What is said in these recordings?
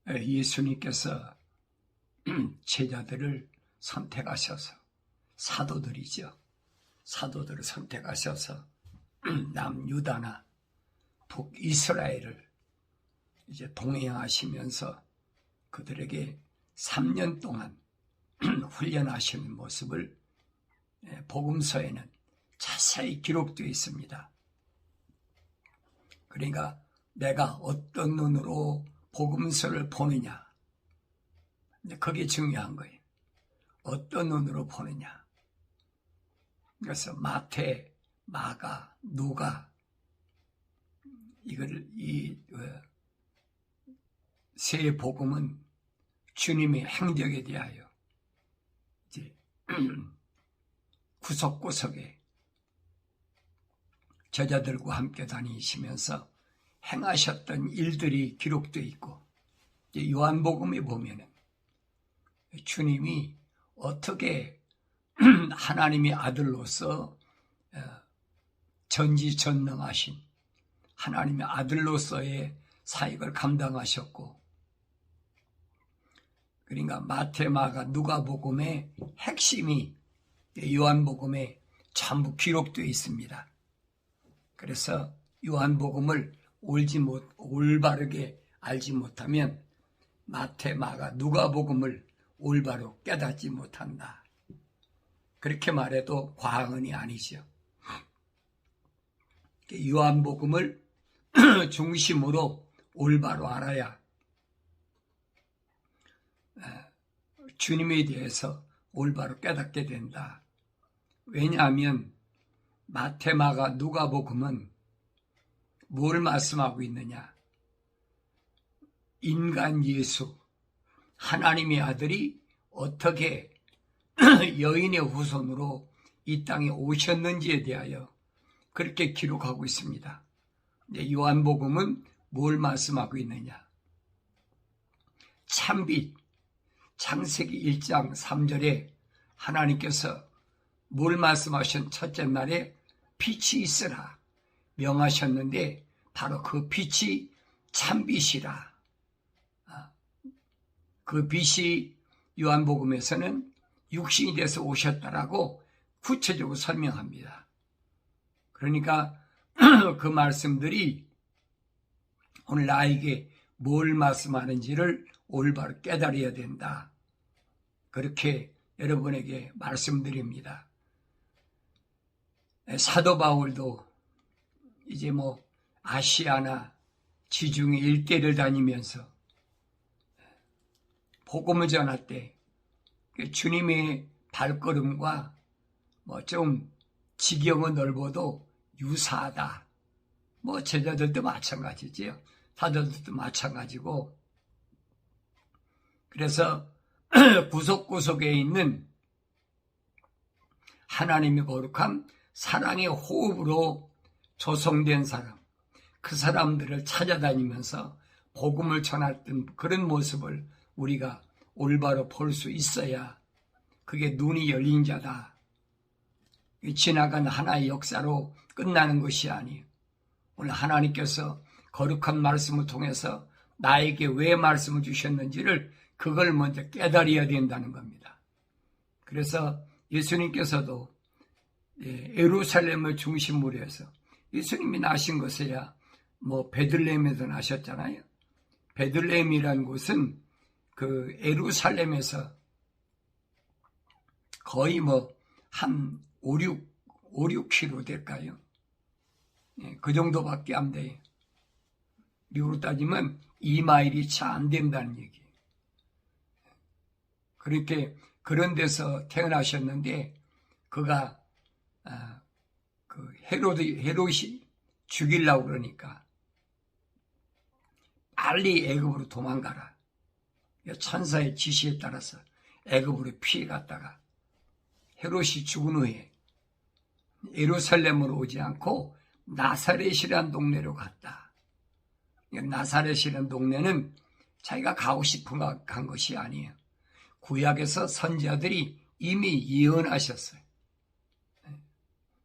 예수님께서 제자들을 선택하셔서 사도들이죠. 사도들을 선택하셔서 남유다나 북이스라엘을 이제 동행하시면서 그들에게 3년 동안 훈련하시는 모습을 복음서에는 자세히 기록되어 있습니다. 그러니까 내가 어떤 눈으로 복음서를 보느냐, 그게 중요한 거예요. 어떤 눈으로 보느냐. 그래서 마태, 마가, 누가 이 세 복음은 주님의 행적에 대하여 이제 구석구석에 제자들과 함께 다니시면서 행하셨던 일들이 기록되어 있고, 요한복음에 보면은 주님이 어떻게 하나님의 아들로서 전지전능하신 하나님의 아들로서의 사역을 감당하셨고, 그러니까 마태, 마가, 누가복음의 핵심이 요한복음에 전부 기록되어 있습니다. 그래서 요한복음을 올바르게 알지 못하면 마태, 마가, 누가복음을 올바로 깨닫지 못한다. 그렇게 말해도 과언이 아니죠. 요한복음을 중심으로 올바로 알아야 주님에 대해서 올바로 깨닫게 된다. 왜냐하면 마태, 마가, 누가복음은 뭘 말씀하고 있느냐? 인간 예수, 하나님의 아들이 어떻게 여인의 후손으로 이 땅에 오셨는지에 대하여 그렇게 기록하고 있습니다. 요한복음은 뭘 말씀하고 있느냐? 참빛, 창세기 1장 3절에 하나님께서 뭘 말씀하신 첫째 날에 빛이 있으라 명하셨는데 바로 그 빛이 참빛이라. 그 빛이 요한복음에서는 육신이 돼서 오셨다라고 구체적으로 설명합니다. 그러니까 그 말씀들이 오늘 나에게 뭘 말씀하는지를 올바로 깨달아야 된다. 그렇게 여러분에게 말씀드립니다. 사도 바울도 이제 아시아나 지중해 일대를 다니면서 복음을 전할 때 주님의 발걸음과 좀 지경은 넓어도 유사하다. 제자들도 마찬가지지요. 사도들도 마찬가지고. 그래서 구석구석에 있는 하나님의 거룩한 사랑의 호흡으로 조성된 사람, 그 사람들을 찾아다니면서 복음을 전했던 그런 모습을 우리가 올바로 볼 수 있어야 그게 눈이 열린 자다. 지나간 하나의 역사로 끝나는 것이 아니에요. 오늘 하나님께서 거룩한 말씀을 통해서 나에게 왜 말씀을 주셨는지를 그걸 먼저 깨달아야 된다는 겁니다. 그래서 예수님께서도 예루살렘을 중심으로 해서 예수님이 나신 것이야 베들레헴에서 나셨잖아요. 베들레헴이라는 곳은 그 예루살렘에서 거의 한 5-6km 될까요? 그 정도밖에 안 돼요. 미국으로 따지면 2마일이 차 안 된다는 얘기예요. 그렇게 그런 데서 태어나셨는데 그가 헤롯이 죽이려고 그러니까 빨리 애굽으로 도망가라. 천사의 지시에 따라서 애굽으로 피해갔다가 헤롯이 죽은 후에 예루살렘으로 오지 않고 나사렛이라는 동네로 갔다. 나사렛이라는 동네는 자기가 가고 싶은 간 것이 아니에요. 구약에서 선지자들이 이미 예언하셨어요.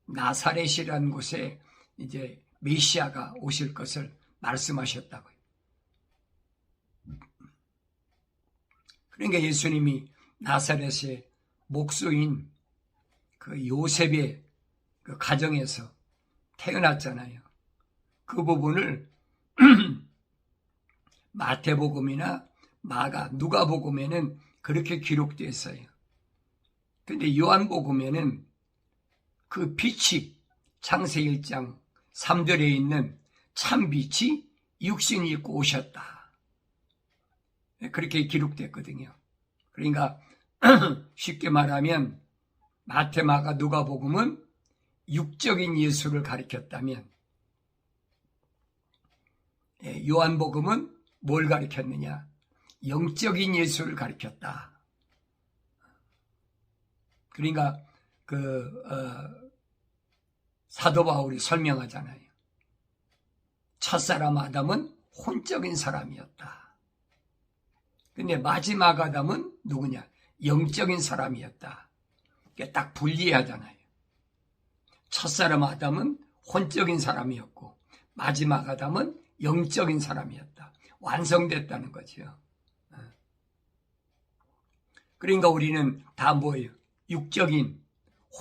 나사렛이라는 곳에 이제 메시아가 오실 것을 말씀하셨다고요. 그러니까 예수님이 나사렛의 목수인 그 요셉의 그 가정에서 태어났잖아요. 그 부분을 마태복음이나 누가복음에는 그렇게 기록되어 있어요. 근데 요한복음에는 그 빛이 창세기 1장 3절에 있는 참 빛이 육신이 입고 오셨다. 그렇게 기록됐거든요. 그러니까 쉽게 말하면 마태, 마가, 누가복음은 육적인 예수를 가리켰다면 요한복음은 뭘 가리켰느냐? 영적인 예수를 가리켰다. 그러니까 사도 바울이 설명하잖아요. 첫사람 아담은 혼적인 사람이었다. 근데 마지막 아담은 누구냐? 영적인 사람이었다. 이게 딱 분리하잖아요. 첫사람 아담은 혼적인 사람이었고 마지막 아담은 영적인 사람이었다. 완성됐다는 거죠. 그러니까 우리는 다 뭐예요? 육적인,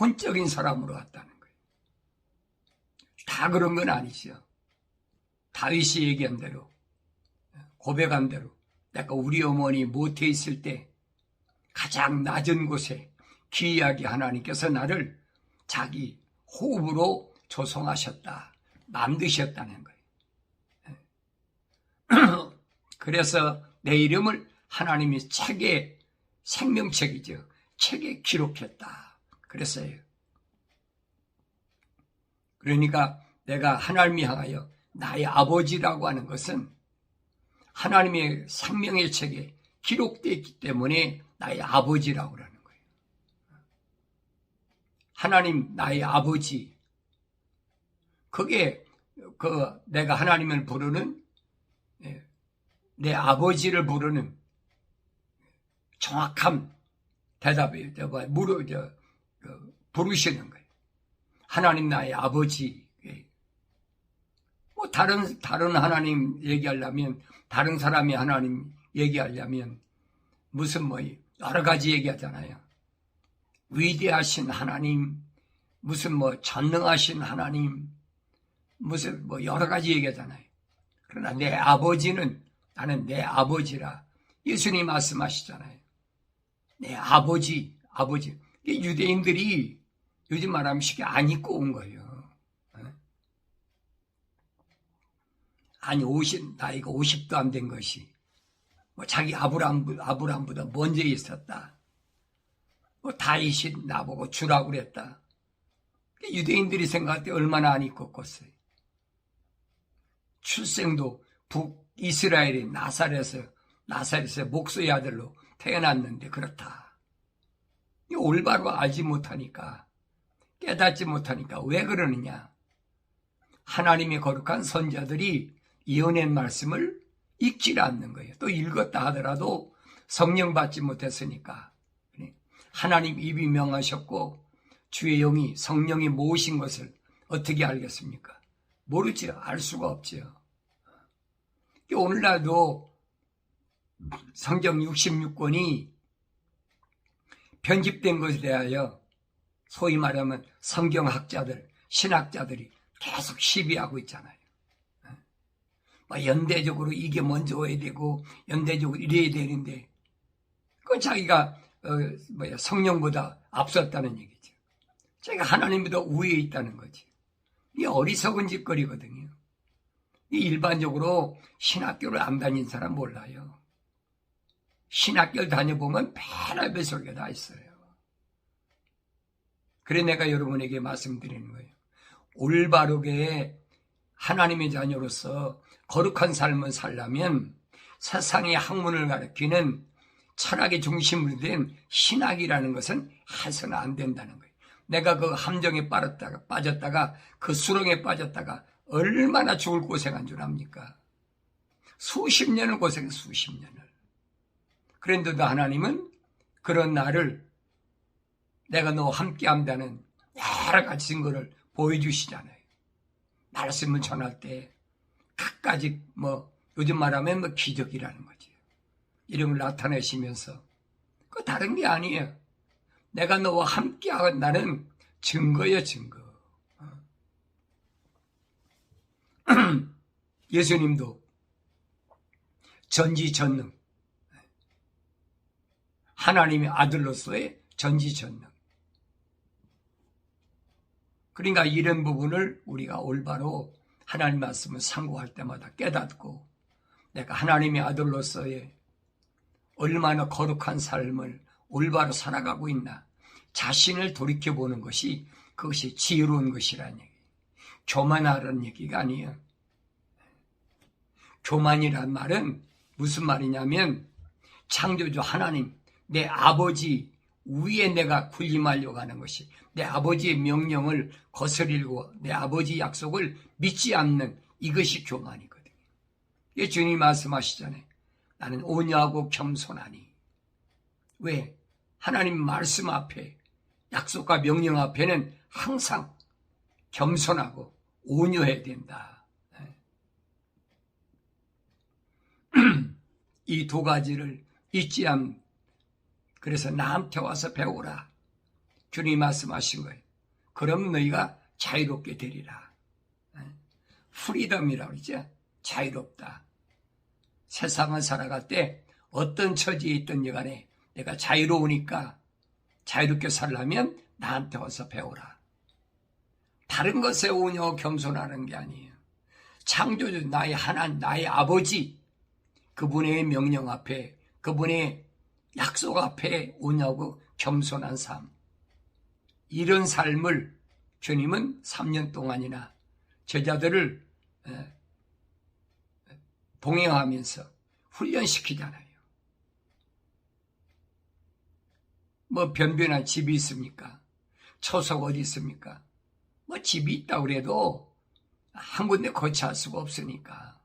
혼적인 사람으로 왔다는 거예요. 다 그런 건 아니죠. 다윗이 얘기한 대로, 고백한 대로, 내가 우리 어머니 모태에 있을 때 가장 낮은 곳에 기이하게 하나님께서 나를 자기 호흡으로 조성하셨다, 만드셨다는 거예요. 그래서 내 이름을 하나님이 책에, 생명책이죠, 책에 기록했다 그랬어요. 그러니까 내가 하나님이 향하여 나의 아버지라고 하는 것은 하나님의 생명의 책에 기록되어 있기 때문에 나의 아버지라고 하는 거예요. 하나님 나의 아버지, 그게 내가 하나님을 부르는, 내 아버지를 부르는 정확한 대답이에요. 부르시는 거예요. 하나님 나의 아버지. 뭐 다른 하나님 얘기하려면, 다른 사람이 하나님 얘기하려면 무슨 여러 가지 얘기하잖아요. 위대하신 하나님, 무슨 전능하신 하나님, 무슨 여러 가지 얘기하잖아요. 그러나 내 아버지는, 나는 내 아버지라 예수님이 말씀하시잖아요. 내 아버지. 유대인들이 요즘 말하면 쉽게 안 입고 온 거예요. 아니, 나이가 50도 안 된 것이 자기 아브라함보다 먼저 있었다. 다윗이 나보고 주라고 그랬다. 유대인들이 생각할 때 얼마나 안 입고 컸어요. 출생도 북이스라엘의 나사렛의 목수의 아들로 태어났는데 그렇다. 올바로 알지 못하니까, 깨닫지 못하니까 왜 그러느냐? 하나님의 거룩한 선자들이 이어낸 말씀을 읽지 않는 거예요. 또 읽었다 하더라도 성령 받지 못했으니까. 하나님 입이 명하셨고 주의 영이, 성령이 모으신 것을 어떻게 알겠습니까? 모르죠. 알 수가 없죠. 오늘날도 성경 66권이 편집된 것에 대하여 소위 말하면 성경학자들, 신학자들이 계속 시비하고 있잖아요. 연대적으로 이게 먼저 와야 되고 연대적으로 이래야 되는데, 그건 자기가 성령보다 앞섰다는 얘기죠. 자기가 하나님보다 우위에 있다는 거지. 이게 어리석은 짓거리거든요. 일반적으로 신학교를 안 다닌 사람 몰라요. 신학교를 다녀보면 별의별 소리가 다 있어요. 그래 내가 여러분에게 말씀드리는 거예요. 올바르게 하나님의 자녀로서 거룩한 삶을 살려면 세상의 학문을 가리키는 철학의 중심으로 된 신학이라는 것은 해서는 안 된다는 거예요. 내가 그 함정에 빠졌다가 그 수렁에 빠졌다가 얼마나 죽을 고생한 줄 압니까? 수십 년을 고생해, 수십 년을. 그런데도 하나님은 그런 나를, 내가 너와 함께 한다는 여러 가지 증거를 보여주시잖아요. 말씀을 전할 때 갖가지 요즘 말하면 기적이라는 거지. 이런 걸 나타내시면서 그 다른 게 아니에요. 내가 너와 함께 한다는 증거예요, 증거. 예수님도 전지전능, 하나님의 아들로서의 전지전능. 그러니까 이런 부분을 우리가 올바로 하나님 말씀을 상고할 때마다 깨닫고 내가 하나님의 아들로서의 얼마나 거룩한 삶을 올바로 살아가고 있나 자신을 돌이켜보는 것이 그것이 지혜로운 것이라는 얘기. 교만하라는 얘기가 아니에요. 교만이란 말은 무슨 말이냐면 창조주 하나님, 내 아버지 위에 내가 군림하려고 하는 것이 내 아버지의 명령을 거스리고 내 아버지 약속을 믿지 않는 이것이 교만이거든요. 예, 주님이 말씀하시잖아요. 나는 온유하고 겸손하니. 왜? 하나님 말씀 앞에 약속과 명령 앞에는 항상 겸손하고 온유해야 된다. 이 두 가지를 잊지 않는, 그래서 나한테 와서 배우라. 주님이 말씀하신 거예요. 그럼 너희가 자유롭게 되리라. 프리덤이라고 그러죠. 자유롭다. 세상을 살아갈 때 어떤 처지에 있든지 간에 내가 자유로우니까 자유롭게 살려면 나한테 와서 배우라. 다른 것에 온유하고 겸손하는 게 아니에요. 창조주 나의 하나님, 나의 아버지, 그분의 명령 앞에, 그분의 약속 앞에 온유하고 겸손한 삶. 이런 삶을 주님은 3년 동안이나 제자들을 동행하면서 훈련시키잖아요. 뭐 변변한 집이 있습니까? 초석 어디 있습니까? 뭐 집이 있다고 그래도 한 군데 거치할 수가 없으니까.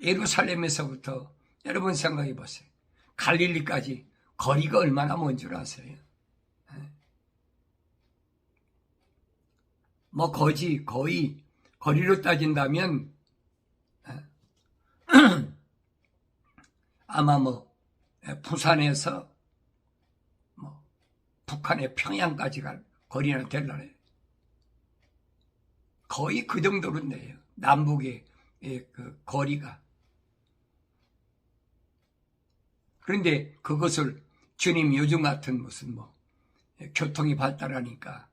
예루살렘에서부터 여러분 생각해 보세요. 갈릴리까지 거리가 얼마나 먼 줄 아세요? 뭐 거의 거리로 따진다면 아마 뭐 부산에서 뭐 북한의 평양까지 갈 거리나 될라네. 거의 그 정도로 돼요. 남북의 그 거리가. 그런데 그것을 주님 요즘 같은 무슨 뭐 교통이 발달하니까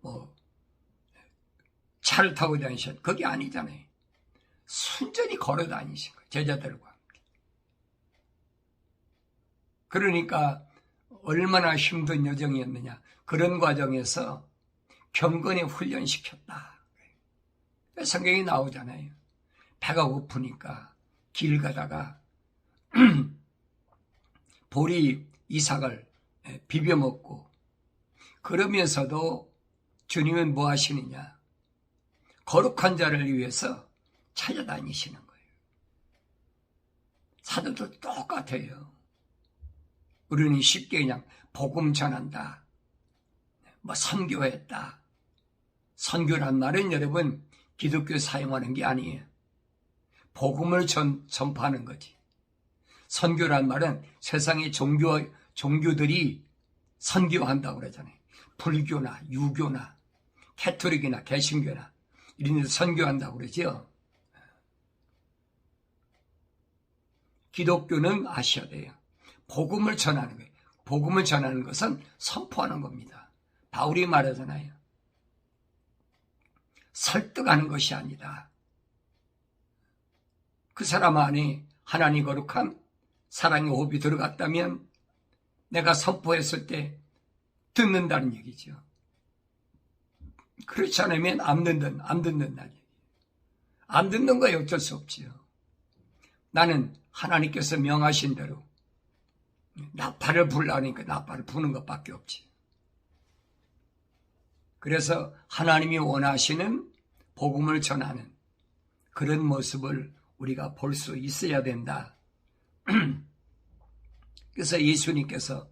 뭐 차를 타고 다니셨, 그게 아니잖아요. 순전히 걸어 다니신 거예요. 제자들과 함께. 그러니까 얼마나 힘든 여정이었느냐. 그런 과정에서 경건에 훈련시켰다. 성경에 나오잖아요. 배가 고프니까 길 가다가 보리 이삭을 비벼 먹고, 그러면서도 주님은 뭐 하시느냐. 거룩한 자를 위해서 찾아다니시는 거예요. 사도도 똑같아요. 우리는 쉽게 그냥 복음 전한다, 뭐 선교했다. 선교란 말은 여러분 기독교 사용하는 게 아니에요. 복음을 전파하는 거지. 선교란 말은 세상의 종교들이 선교한다고 그러잖아요. 불교나 유교나 캐토릭이나 개신교나 이런 데서 선교한다고 그러죠. 기독교는 아셔야 돼요. 복음을 전하는 거예요. 복음을 전하는 것은 선포하는 겁니다. 바울이 말하잖아요. 설득하는 것이 아니다. 그 사람 안에 하나님 거룩함, 사랑의 호흡이 들어갔다면 내가 선포했을 때 듣는다는 얘기죠. 그렇지 않으면 안 듣는다는 얘기예요. 안 듣는 거에 어쩔 수 없지요. 나는 하나님께서 명하신 대로 나팔을 불라니까 나팔을 부는 것밖에 없지. 그래서 하나님이 원하시는 복음을 전하는 그런 모습을 우리가 볼 수 있어야 된다. 그래서 예수님께서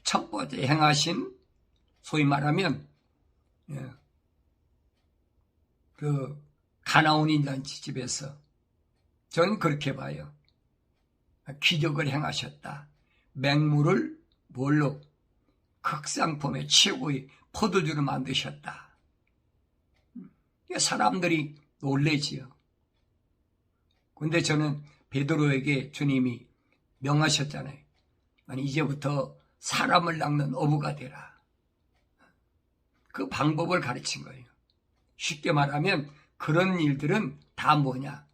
첫 번째 행하신, 소위 말하면 그 가나온인 잔치집에서, 저는 그렇게 봐요. 기적을 행하셨다. 맹물을 뭘로? 극상품의 최고의 포도주를 만드셨다. 사람들이 놀래지요. 근데 저는 베드로에게 주님이 명하셨잖아요. 아니, 이제부터 사람을 낚는 어부가 되라. 그 방법을 가르친 거예요. 쉽게 말하면 그런 일들은 다 뭐냐?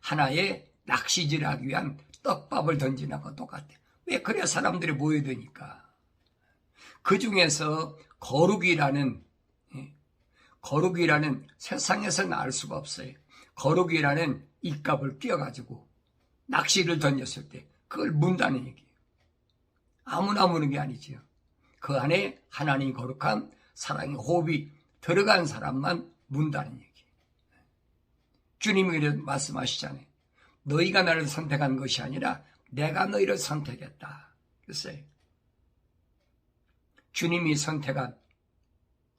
하나의 낚시질을 하기 위한 떡밥을 던지는 거 똑같아요. 왜? 그래야 사람들이 모여드니까. 그 중에서 거룩이라는 세상에서는 알 수가 없어요. 거룩이라는 입값을 끼워가지고 낚시를 던졌을 때 그걸 문다는 얘기예요. 아무나 무는 게 아니지요. 그 안에 하나님 거룩한 사랑의 호흡이 들어간 사람만 문다는 얘기예요. 주님이 말씀하시잖아요. 너희가 나를 선택한 것이 아니라 내가 너희를 선택했다. 글쎄요. 주님이 선택한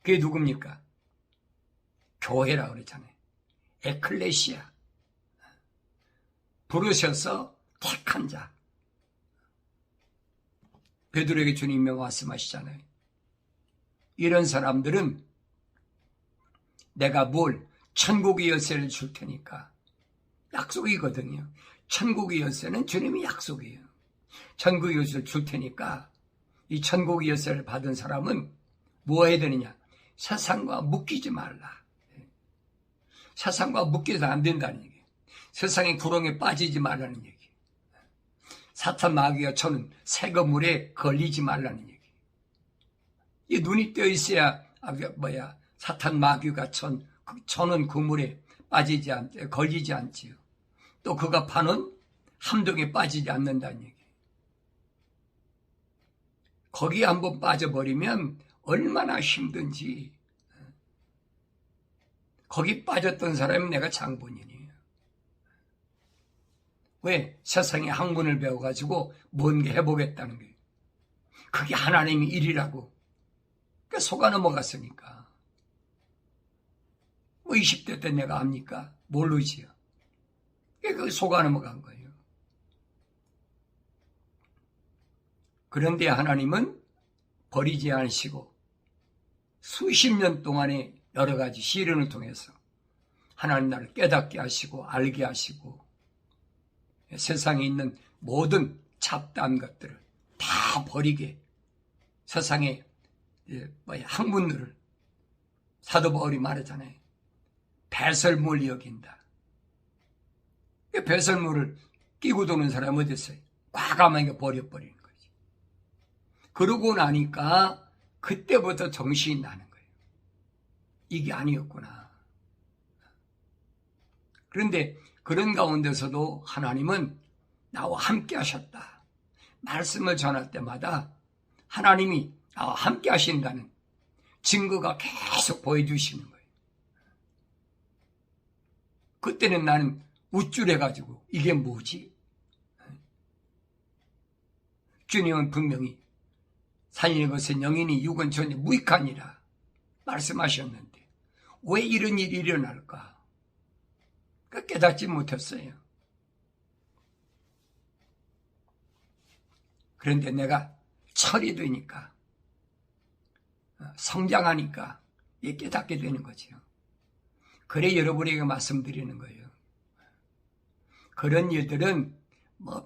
그게 누굽니까? 교회라고 그러잖아요. 에클레시아. 부르셔서 택한 자. 베드로에게 주님이 말씀하시잖아요. 이런 사람들은 내가 천국의 열쇠를 줄 테니까. 약속이거든요. 천국의 열쇠는 주님이 약속이에요. 천국의 열쇠를 줄 테니까 이 천국의 열쇠를 받은 사람은 뭐 해야 되느냐? 세상과 묶이지 말라. 세상과 묶여서 안 된다는 얘기예요. 세상의 구렁에 빠지지 말라는 얘기예요. 사탄 마귀가 쳐는 세거물에 걸리지 말라는 얘기예요. 이 눈이 떠 있어야 사탄 마귀가 쳐는 그물에 걸리지 않지요. 또 그가 파는 함정에 빠지지 않는다는 얘기예요. 거기에 한번 빠져버리면 얼마나 힘든지. 거기 빠졌던 사람이 내가 장본인이에요. 왜? 세상의 학문을 배워가지고 뭔가 해보겠다는 거예요. 그게 하나님의 일이라고. 그러니까 속아 넘어갔으니까. 20대 때 내가 압니까? 모르지요. 그게 속아 넘어간 거예요. 그런데 하나님은 버리지 않으시고 수십 년 동안의 여러 가지 시련을 통해서 하나님 나를 깨닫게 하시고 알게 하시고 세상에 있는 모든 잡다한 것들을 다 버리게 세상의 학문들을 사도 바울이 말하잖아요. 배설물 여긴다. 배설물을 끼고 도는 사람이 어디 있어요? 과감하게 버려버리는 거지. 그러고 나니까 그때부터 정신이 나는 거예요. 이게 아니었구나. 그런데 그런 가운데서도 하나님은 나와 함께 하셨다. 말씀을 전할 때마다 하나님이 나와 함께 하신다는 증거가 계속 보여주시는 거예요. 그때는 나는 우쭐해가지고 이게 뭐지? 주님은 분명히 살리는 것은 영이니 육은 전혀 무익하니라 말씀하셨는데 왜 이런 일이 일어날까? 깨닫지 못했어요. 그런데 내가 철이 되니까 성장하니까 깨닫게 되는 거죠. 그래 여러분에게 말씀드리는 거예요. 그런 일들은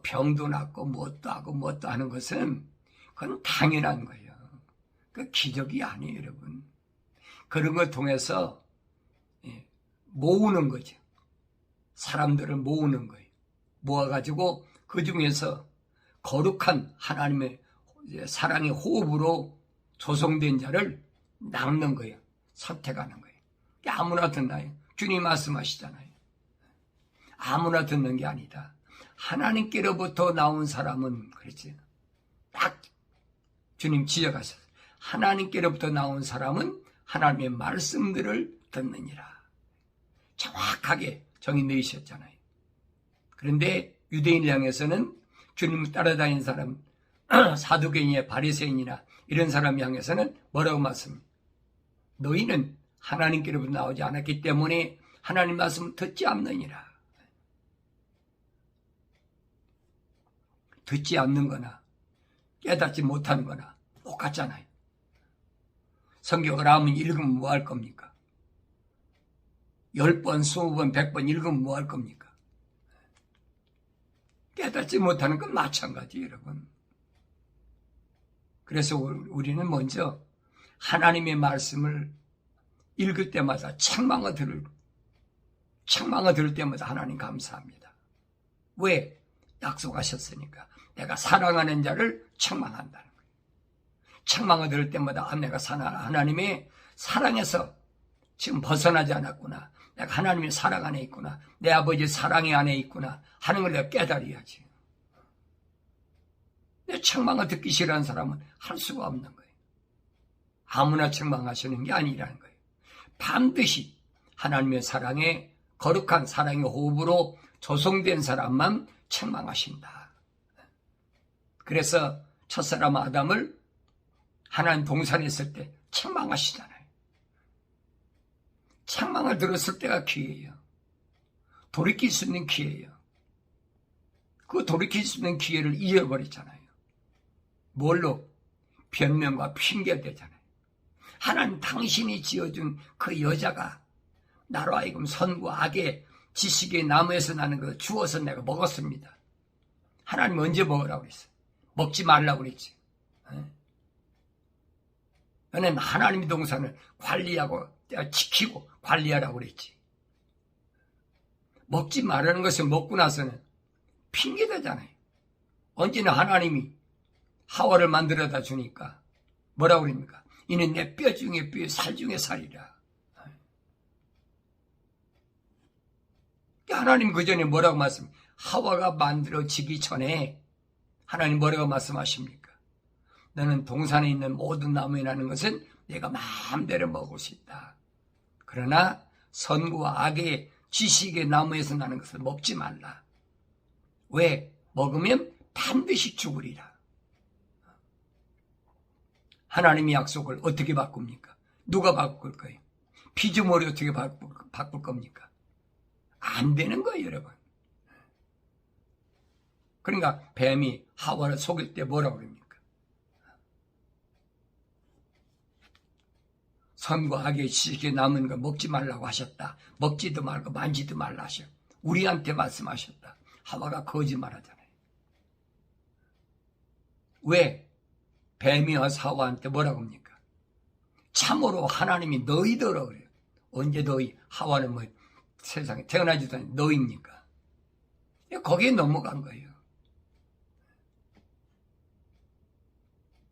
병도 낫고 뭣도 하고 뭣도 하는 것은 그건 당연한 거예요. 그 기적이 아니에요, 여러분. 그런 걸 통해서 모으는 거죠. 사람들을 모으는 거예요. 모아가지고 그 중에서 거룩한 하나님의 사랑의 호흡으로 조성된 자를 낚는 거예요. 선택하는 거예요. 아무나 듣나요? 주님 말씀하시잖아요. 아무나 듣는 게 아니다. 하나님께로부터 나온 사람은 그렇지. 딱 주님 지적하셨어요. 하나님께로부터 나온 사람은 하나님의 말씀들을 듣느니라. 정확하게 정의 내리셨잖아요. 그런데 유대인을 향해서는 주님을 따라다니는 사람, 사두개인이나 바리새인이나 이런 사람 향해서는 뭐라고 말씀합니까? 너희는 하나님께로부터 나오지 않았기 때문에 하나님 말씀을 듣지 않느니라. 듣지 않는 거나 깨닫지 못하는 거나 똑같잖아요. 성경을 아무리 읽으면 뭐 할 겁니까? 10번, 20번, 100번 읽으면 뭐 할 겁니까? 깨닫지 못하는 건 마찬가지예요, 여러분. 그래서 우리는 먼저 하나님의 말씀을 읽을 때마다 책망을 들을 때마다 하나님 감사합니다. 왜? 약속하셨으니까. 내가 사랑하는 자를 책망한다는 거예요. 책망을 들을 때마다 내가 하나님의 사랑에서 지금 벗어나지 않았구나. 내가 하나님의 사랑 안에 있구나. 내 아버지의 사랑의 안에 있구나 하는 걸 내가 깨달아야지. 내 책망을 듣기 싫어하는 사람은 할 수가 없는 거예요. 아무나 책망하시는 게 아니라는 거예요. 반드시 하나님의 사랑에 거룩한 사랑의 호흡으로 조성된 사람만 책망하신다. 그래서 첫사람 아담을 하나님 동산에 있을 때 책망하시잖아요. 책망을 들었을 때가 기회예요. 돌이킬 수 있는 기회예요. 그 돌이킬 수 있는 기회를 잃어버렸잖아요. 뭘로? 변명과 핑계를 대잖아요. 하나님 당신이 지어준 그 여자가 나로 하여금 선과 악의 지식의 나무에서 나는 걸 주어서 내가 먹었습니다. 하나님 언제 먹으라고 그랬어요? 먹지 말라고 그랬지. 너는 하나님의 동산을 관리하고 지키고 관리하라고 그랬지. 먹지 말라는 것을 먹고 나서는 핑계대잖아요. 언제나 하나님이 하와를 만들어다 주니까 뭐라고 그럽니까? 이는 내 뼈 중에 뼈, 살 중에 살이라. 하나님 그 전에 뭐라고 말씀합니까? 하와가 만들어지기 전에 하나님 뭐라고 말씀하십니까? 너는 동산에 있는 모든 나무에 나는 것은 내가 마음대로 먹을 수 있다. 그러나 선과 악의 지식의 나무에서 나는 것을 먹지 말라. 왜? 먹으면 반드시 죽으리라. 하나님의 약속을 어떻게 바꿉니까? 누가 바꿀 거예요? 피조물이 어떻게 바꿀 겁니까? 안 되는 거예요, 여러분. 그러니까 뱀이 하와를 속일 때 뭐라고 그럽니까? 선과 악의 지식에 남은 거 먹지 말라고 하셨다. 먹지도 말고 만지도 말라 하셔. 우리한테 말씀하셨다. 하와가 거짓말하잖아요. 왜? 뱀이 와서 하와한테 뭐라고 합니까? 참으로 하나님이 너희더라 그래요. 언제 너희? 하와는 뭐 세상에 태어나지도 않은 너희입니까? 거기에 넘어간 거예요.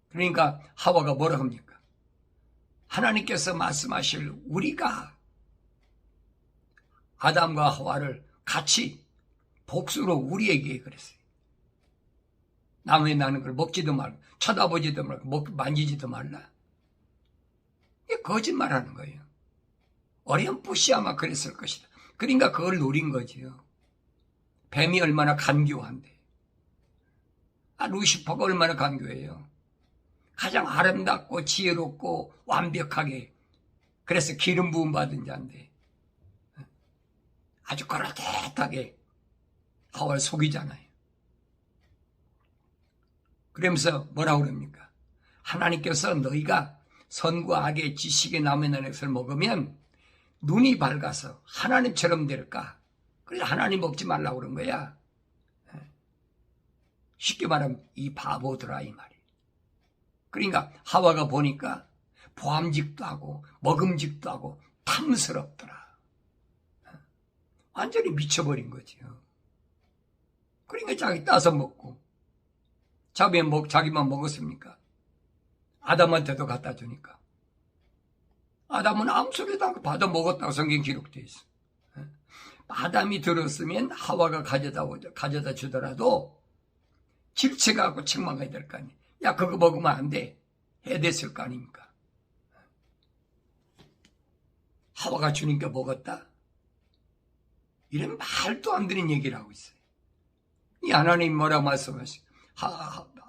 그러니까 하와가 뭐라고 합니까? 하나님께서 말씀하실 우리가 아담과 하와를 같이 복수로 우리에게 그랬어요. 나무에 나는 걸 먹지도 말고 쳐다보지도 말고 만지지도 말라. 이게 거짓말하는 거예요. 어렴풋이 아마 그랬을 것이다. 그러니까 그걸 노린 거지요. 뱀이 얼마나 간교한데. 루시퍼가 얼마나 간교해요. 가장 아름답고 지혜롭고 완벽하게 그래서 기름 부음 받은 자인데 아주 그럴듯하게 하와를 속이잖아요. 그러면서 뭐라고 그럽니까? 하나님께서 너희가 선과 악의 지식의 나무에 나는 것을 먹으면 눈이 밝아서 하나님처럼 될까? 그래서 하나님 먹지 말라고 그런 거야. 쉽게 말하면 이 바보들아 이 말이야. 그러니까 하와가 보니까 보암직도 하고 먹음직도 하고 탐스럽더라. 완전히 미쳐버린 거지요. 그러니까 자기 따서 먹고 자기만 먹었습니까? 아담한테도 갖다 주니까. 아담은 아무 소리도 않고 받아 먹었다고 성경 기록되어 있어. 아담이 들었으면 하와가 가져다 주더라도 질책하고 책망해야 될 거 아니에요. 야 그거 먹으면 안 돼. 해야 됐을 거 아닙니까? 하와가 주님께 먹었다. 이런 말도 안 되는 얘기를 하고 있어요. 이 하나님 뭐라고 말씀하시죠?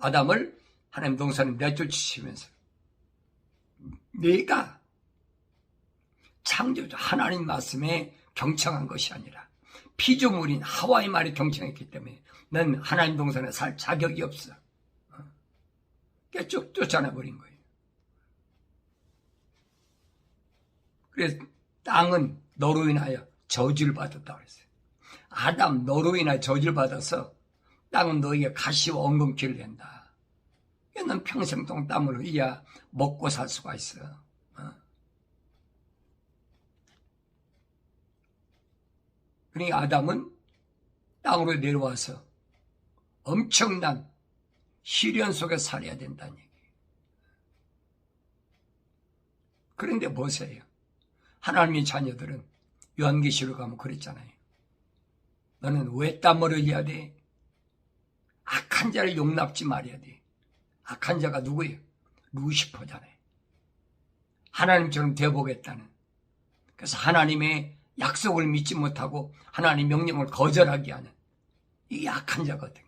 아담을 하나님 동산에 내쫓으시면서 내가 창조주 하나님 말씀에 경청한 것이 아니라 피조물인 하와의 말에 경청했기 때문에 넌 하나님 동산에 살 자격이 없어. 쭉 쫓아내버린 거예요. 그래서 땅은 너로 인하여 저주를 받았다고 했어요. 아담, 너로 인하여 저주를 받아서 땅은 너에게 가시와 엉겅퀴를 낸다. 넌 평생 동안 땀을 흘려야 먹고 살 수가 있어. 그러니까 아담은 땅으로 내려와서 엄청난 시련 속에 살아야 된다는 얘기예요. 그런데 보세요. 하나님의 자녀들은 요한계시록 가면 그랬잖아요. 너는 왜 땀을 흘려야 돼? 악한 자를 용납지 말아야 돼. 악한 자가 누구예요? 루시퍼잖아요. 하나님처럼 되어보겠다는. 그래서 하나님의 약속을 믿지 못하고 하나님 명령을 거절하게 하는 이 악한 자거든요.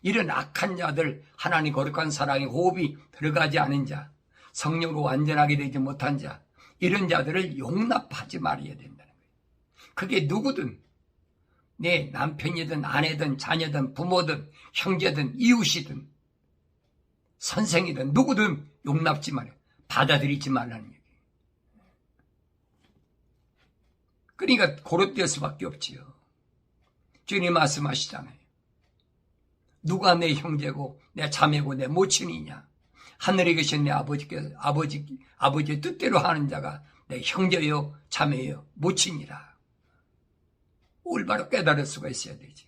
이런 악한 자들, 하나님 거룩한 사랑의 호흡이 들어가지 않은 자, 성령으로 완전하게 되지 못한 자, 이런 자들을 용납하지 말아야 된다는 거예요. 그게 누구든, 내 남편이든 아내든 자녀든 부모든 형제든 이웃이든 선생이든 누구든 용납지 말아요. 받아들이지 말라는 얘기예요. 그러니까 고립될 수밖에 없지요. 주님 말씀하시잖아요. 누가 내 형제고 내 자매고 내 모친이냐? 하늘에 계신 내 아버지의 뜻대로 하는 자가 내 형제요 자매요 모친이라. 올바로 깨달을 수가 있어야 되죠.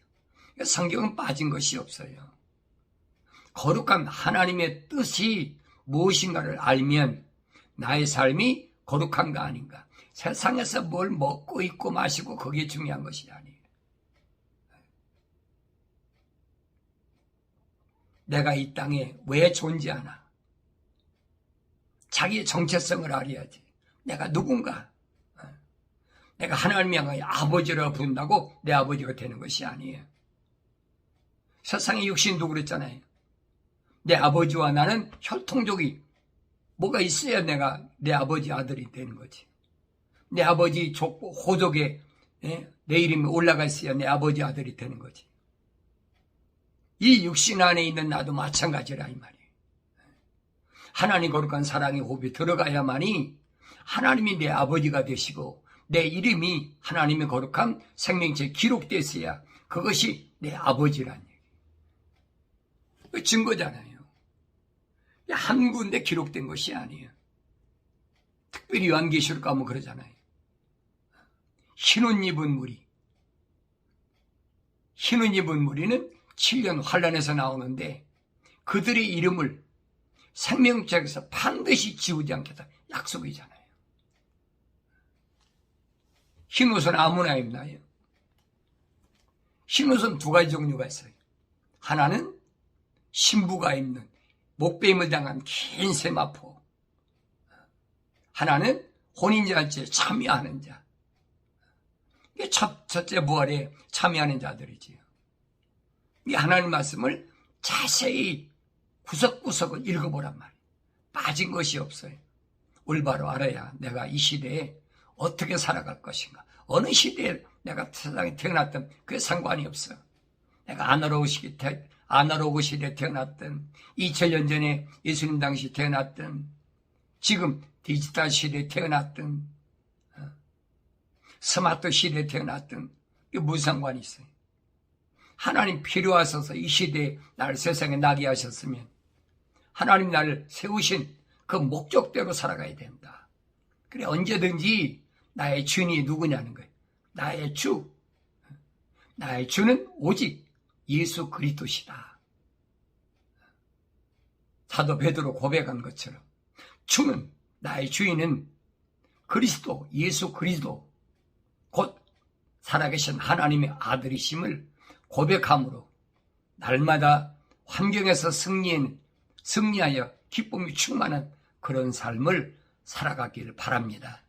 성경은 빠진 것이 없어요. 거룩한 하나님의 뜻이 무엇인가를 알면 나의 삶이 거룩한가 아닌가. 세상에서 뭘 먹고 입고 마시고 그게 중요한 것이 아니에요. 내가 이 땅에 왜 존재하나? 자기의 정체성을 알아야지. 내가 누군가? 내가 하나님이 향하여 아버지라고 부른다고 내 아버지가 되는 것이 아니에요. 세상의 육신도 그랬잖아요. 내 아버지와 나는 혈통적이 뭐가 있어야 내가 내 아버지 아들이 되는 거지. 내 아버지 호족에 내 이름이 올라가 있어야 내 아버지 아들이 되는 거지. 이 육신 안에 있는 나도 마찬가지라 이 말이에요. 하나님 거룩한 사랑의 호흡이 들어가야만이 하나님이 내 아버지가 되시고 내 이름이 하나님의 거룩한 생명체에 기록됐어야 그것이 내 아버지란 얘기예요. 그 증거잖아요. 한 군데 기록된 것이 아니에요. 특별히 요한계시록 가면 그러잖아요. 흰옷 입은 무리는 7년 환란에서 나오는데 그들의 이름을 생명책에서 반드시 지우지 않겠다. 약속이잖아요. 흰옷은 아무나 입나요? 흰옷은 두 가지 종류가 있어요. 하나는 신부가 입는 목베임을 당한 긴 세마포. 하나는 혼인잔치에 참여하는 자. 이게 첫째 부활에 참여하는 자들이지요. 이 하나님 말씀을 자세히 구석구석을 읽어보란 말이에요. 빠진 것이 없어요. 올바로 알아야 내가 이 시대에 어떻게 살아갈 것인가. 어느 시대에 내가 세상에 태어났든 그게 상관이 없어. 내가 아날로그 시대에 태어났든 2000년 전에 예수님 당시 태어났든 지금 디지털 시대에 태어났든 스마트 시대에 태어났든 이게 무슨 상관이 있어요. 하나님 필요하셔서 이 시대에 나를 세상에 나게 하셨으면 하나님 나를 세우신 그 목적대로 살아가야 된다. 그래 언제든지 나의 주인이 누구냐는 거예요. 나의 주는 오직 예수 그리스도시다. 사도 베드로 고백한 것처럼 나의 주인은 그리스도, 예수 그리스도 곧 살아계신 하나님의 아들이심을 고백함으로 날마다 환경에서 승리하여 기쁨이 충만한 그런 삶을 살아가길 바랍니다.